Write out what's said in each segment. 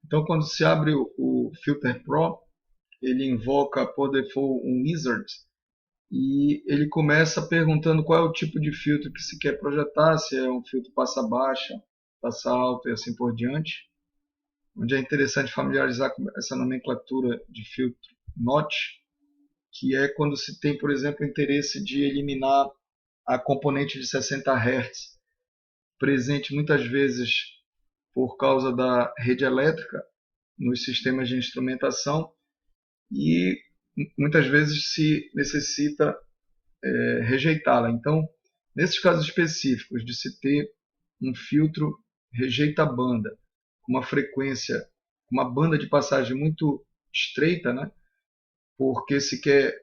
Então, quando se abre o Filter Pro, ele invoca por default um wizard e ele começa perguntando qual é o tipo de filtro que se quer projetar, se é um filtro passa baixa, passa alto e assim por diante, onde é interessante familiarizar com essa nomenclatura de filtro notch, que é quando se tem, por exemplo, interesse de eliminar a componente de 60 Hz, presente muitas vezes por causa da rede elétrica nos sistemas de instrumentação e muitas vezes se necessita rejeitá-la. Então, nesses casos específicos de se ter um filtro rejeita banda, com uma frequência, uma banda de passagem muito estreita, né? Porque se quer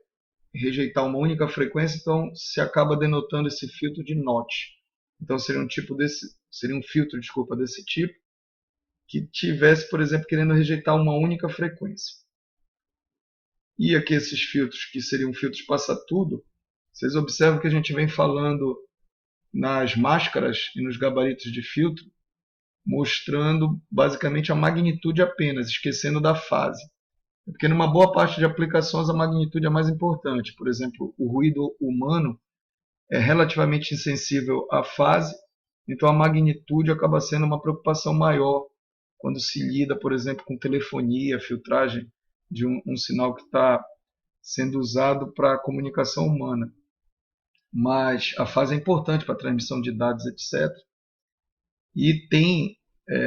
rejeitar uma única frequência, então se acaba denotando esse filtro de notch. Então seria um filtro, desculpa, desse tipo que tivesse, por exemplo, querendo rejeitar uma única frequência. E aqui esses filtros que seriam filtros passa-tudo, vocês observam que a gente vem falando nas máscaras e nos gabaritos de filtro, mostrando basicamente a magnitude apenas, esquecendo da fase. Porque numa boa parte de aplicações a magnitude é mais importante. Por exemplo, o ruído humano é relativamente insensível à fase, então a magnitude acaba sendo uma preocupação maior quando se lida, por exemplo, com telefonia, filtragem de um sinal que está sendo usado para a comunicação humana. Mas a fase é importante para a transmissão de dados, etc. E tem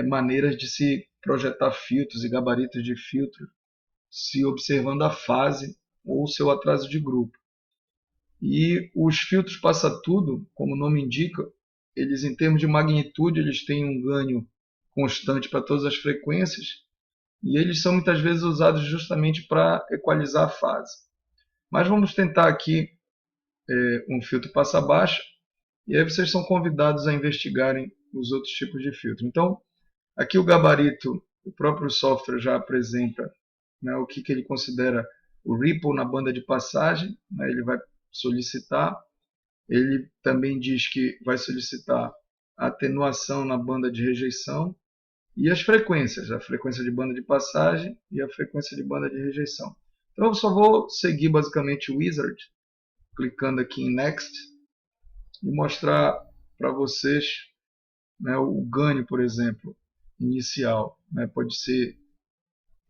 maneiras de se projetar filtros e gabaritos de filtro se observando a fase ou seu atraso de grupo. E os filtros passa-tudo, como o nome indica, eles em termos de magnitude eles têm um ganho constante para todas as frequências e eles são muitas vezes usados justamente para equalizar a fase. Mas vamos tentar aqui um filtro passa-baixa e aí vocês são convidados a investigarem os outros tipos de filtro. Então, aqui o gabarito, o próprio software já apresenta, né, o que ele considera o ripple na banda de passagem, né, ele vai solicitar. Ele também diz que vai solicitar a atenuação na banda de rejeição e as frequências, a frequência de banda de passagem e a frequência de banda de rejeição. Então eu só vou seguir basicamente o wizard, clicando aqui em Next e mostrar para vocês, né, o ganho, por exemplo, inicial. Né, pode ser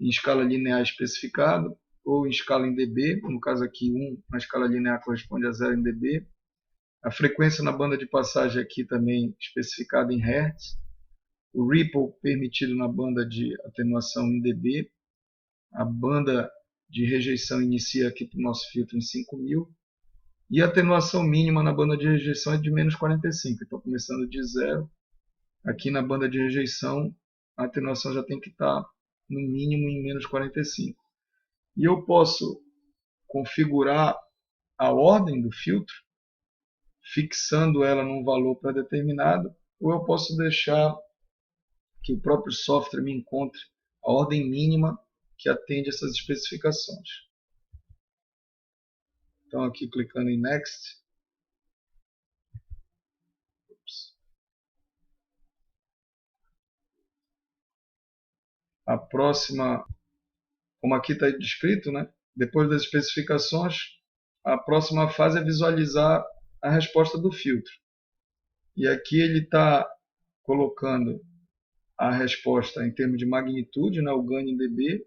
em escala linear especificado ou em escala em dB, no caso aqui 1 na escala linear corresponde a 0 em dB. A frequência na banda de passagem aqui também especificada em Hz. O ripple permitido na banda de atenuação em dB. A banda de rejeição inicia aqui para o nosso filtro em 5000. E a atenuação mínima na banda de rejeição é de menos 45. Então, começando de 0. Aqui na banda de rejeição, a atenuação já tem que estar no mínimo em menos 45. E eu posso configurar a ordem do filtro, fixando ela num valor pré-determinado, ou eu posso deixar que o próprio software me encontre a ordem mínima que atende essas especificações. Então aqui clicando em Next. A próxima, como aqui está descrito, né? Depois das especificações, a próxima fase é visualizar a resposta do filtro. E aqui ele está colocando a resposta em termos de magnitude, né, o ganho em dB.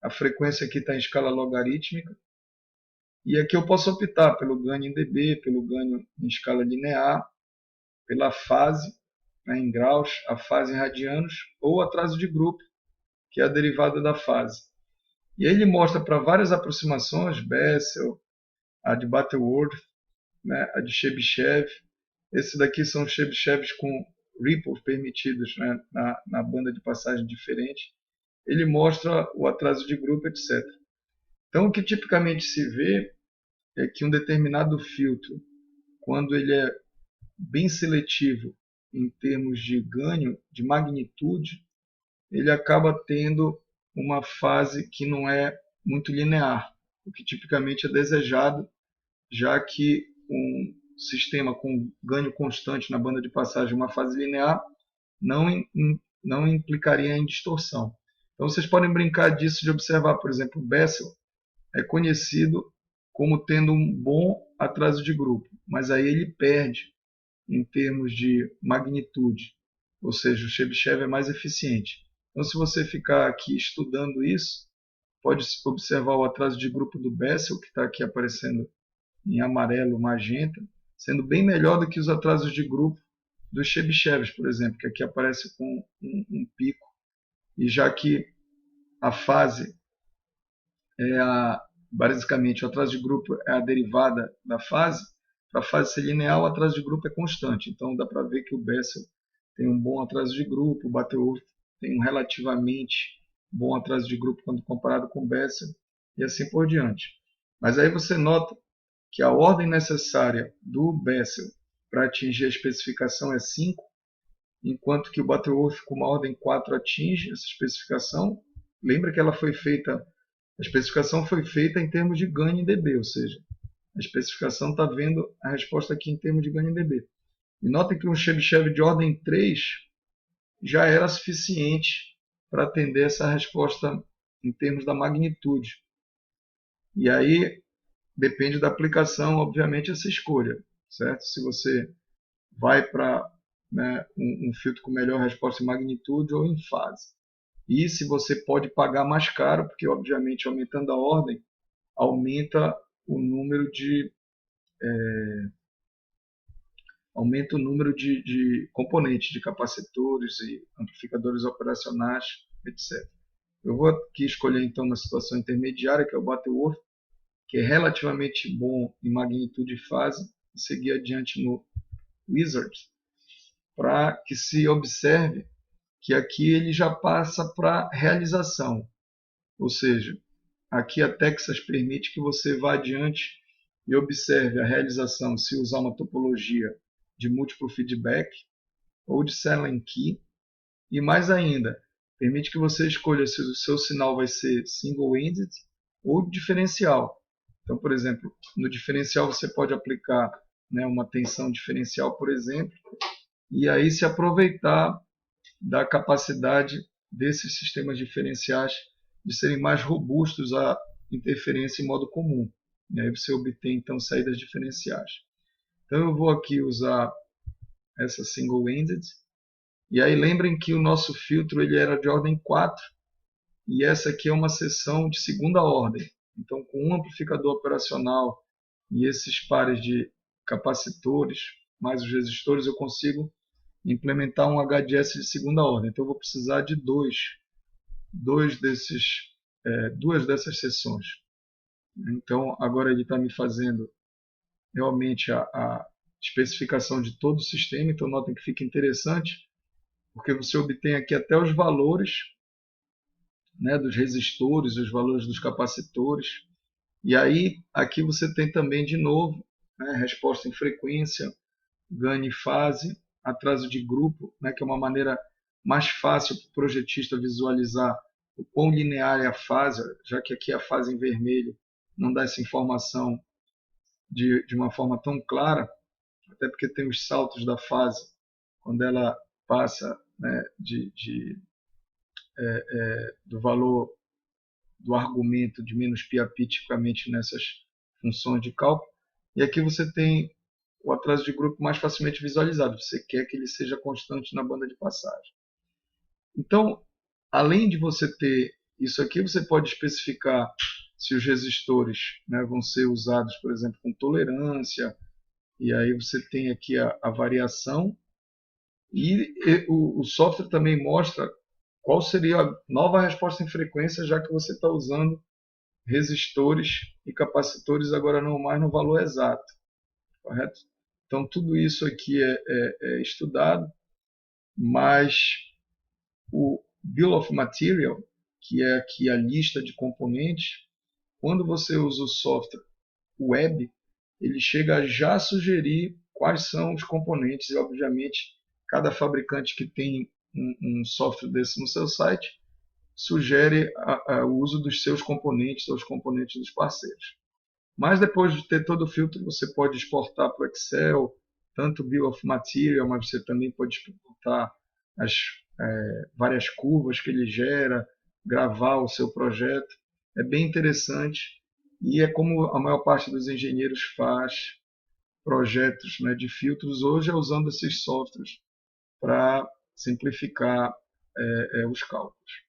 A frequência aqui está em escala logarítmica. E aqui eu posso optar pelo ganho em dB, pelo ganho em escala linear, pela fase, né, em graus, a fase em radianos, ou atraso de grupo, que é a derivada da fase. E aí ele mostra para várias aproximações, Bessel, a de Butterworth, né, a de Chebyshev. Esses daqui são Chebyshevs com ripples permitidos, né, na banda de passagem diferente. Ele mostra o atraso de grupo, etc. Então, o que tipicamente se vê é que um determinado filtro, quando ele é bem seletivo em termos de ganho, de magnitude, ele acaba tendo uma fase que não é muito linear, o que tipicamente é desejado, já que um sistema com ganho constante na banda de passagem, uma fase linear, não implicaria em distorção. Então vocês podem brincar disso, de observar, por exemplo, o Bessel é conhecido como tendo um bom atraso de grupo, mas aí ele perde em termos de magnitude, ou seja, o Chebyshev é mais eficiente. Então, se você ficar aqui estudando isso, pode observar o atraso de grupo do Bessel, que está aqui aparecendo em amarelo, magenta, sendo bem melhor do que os atrasos de grupo dos Chebyshevs, por exemplo, que aqui aparece com um pico. E já que a fase basicamente, o atraso de grupo é a derivada da fase, para a fase ser linear, o atraso de grupo é constante. Então, dá para ver que o Bessel tem um bom atraso de grupo, o Butterworth tem um relativamente bom atraso de grupo quando comparado com o Bessel, e assim por diante. Mas aí você nota que a ordem necessária do Bessel para atingir a especificação é 5, enquanto que o Butterworth com uma ordem 4 atinge essa especificação. Lembra que ela foi feita, a especificação foi feita em termos de ganho em dB, ou seja, a especificação está vendo a resposta aqui em termos de ganho em dB. E notem que um Chebyshev de ordem 3 já era suficiente para atender essa resposta em termos da magnitude. E aí depende da aplicação, obviamente, essa escolha, certo? Se você vai para um filtro com melhor resposta em magnitude ou em fase. E se você pode pagar mais caro, porque obviamente aumentando a ordem, aumenta o número de componentes, de capacitores e amplificadores operacionais, etc. Eu vou aqui escolher então uma situação intermediária, que é o Butterworth, que é relativamente bom em magnitude e fase, e seguir adiante no Wizard, para que se observe que aqui ele já passa para realização. Ou seja, aqui a Texas permite que você vá adiante e observe a realização se usar uma topologia de múltiplo feedback ou de Selling Key. E mais ainda, permite que você escolha se o seu sinal vai ser single-ended ou diferencial. Então, por exemplo, no diferencial você pode aplicar uma tensão diferencial, por exemplo, e aí se aproveitar da capacidade desses sistemas diferenciais de serem mais robustos à interferência em modo comum. E aí você obtém então saídas diferenciais. Então eu vou aqui usar essa single-ended. E aí lembrem que o nosso filtro ele era de ordem 4 e essa aqui é uma seção de segunda ordem. Então com um amplificador operacional e esses pares de capacitores mais os resistores eu consigo implementar um HDS de segunda ordem. Então eu vou precisar de duas dessas seções. Então agora ele está me fazendo realmente a especificação de todo o sistema. Então notem que fica interessante, porque você obtém aqui até os valores dos resistores, os valores dos capacitores. E aí aqui você tem também de novo resposta em frequência, ganho em fase, atraso de grupo, que é uma maneira mais fácil para o projetista visualizar o quão linear é a fase, já que aqui a fase em vermelho não dá essa informação de uma forma tão clara, até porque tem os saltos da fase, quando ela passa do valor do argumento de menos π tipicamente nessas funções de cálculo. E aqui você tem o atraso de grupo mais facilmente visualizado. Você quer que ele seja constante na banda de passagem. Então, além de você ter isso aqui, você pode especificar se os resistores vão ser usados, por exemplo, com tolerância. E aí você tem aqui a variação. E o software também mostra qual seria a nova resposta em frequência, já que você está usando resistores e capacitores agora não mais no valor exato. Correto? Então, tudo isso aqui é estudado, mas o Bill of Material, que é aqui a lista de componentes, quando você usa o software web, ele chega a já sugerir quais são os componentes, e obviamente cada fabricante que tem um software desse no seu site sugere o uso dos seus componentes ou os componentes dos parceiros. Mas depois de ter todo o filtro, você pode exportar para o Excel, tanto o Bill of Material, mas você também pode exportar as várias curvas que ele gera, gravar o seu projeto. É bem interessante e é como a maior parte dos engenheiros faz projetos, né, de filtros hoje, é usando esses softwares para simplificar os cálculos.